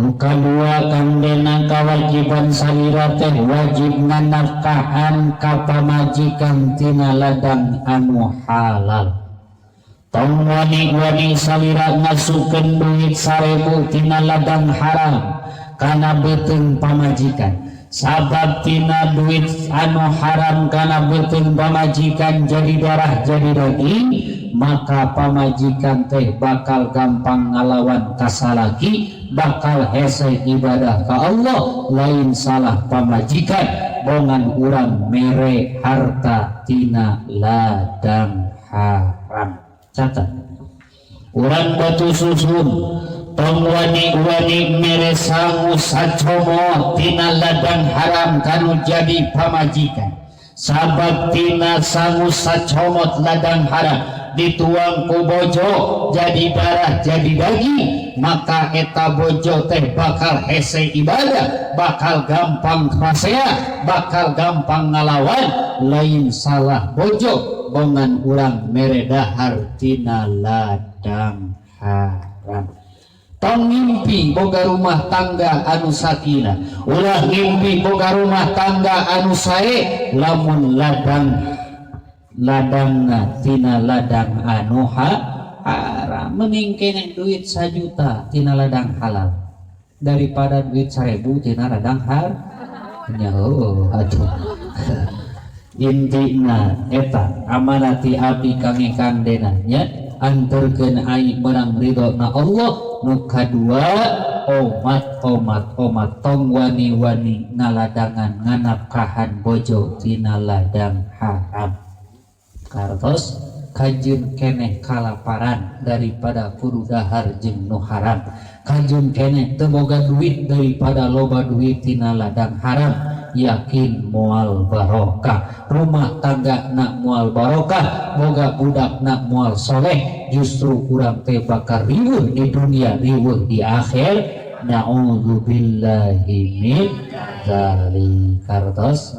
Nu kadua kandena kawajiban salira teh wajib nafkahan ka pamajikan tina ladang anu halal. Tong wani-wani salira ngasukeun duit 1000 tina ladang haram kana beuteung pamajikan. Sabab tina duit anu haram kana beuteung pamajikan jadi darah jadi daging, maka pamajikan teh bakal gampang ngalawan kasalaki, bakal hese ibadah ka Allah, lain salah pamajikan bongan urang mere harta tina ladang haram. Catat urang batu susun tong wani-wani mere sangu sacomo tina ladang haram kanu jadi pamajikan. Sabab tina sangu sacomot ladang haram dituang ku bojo jadi darah jadi daging, maka eta bojo teh bakal hese ibadah, bakal gampang fasea, bakal gampang ngalawan, lain salah bojo bongan urang mere dahar tina ladang haram. Tong ngimpi boga rumah tangga anu sakinah, ulah ngimpi boga rumah tangga anu sae, lamun ladang tina ladang anu haram. Mending kene duit 1 juta tina ladang halal daripada duit 1000 tina ladang haram. Nyaho atuh. Intina eta amanati abdi kangge kandena nya anterkeun aing menang ridho na Allah. Nu kadua omat tong wani-wani ngaladangan nganapkahan bojo tina ladang haram. Kartos kajun keneh kalaparan daripada kudu dahar jeung nu haram. Kajun keneh teu boga duit daripada loba duit tina ladang haram. Yakin moal barokah, rumah tangga nak moal barokah, boga budak nak moal soleh. Justru urang teh bakal riweuh di dunia, riweuh di akhir. Na'udzubillahi min dzalik. Kartos,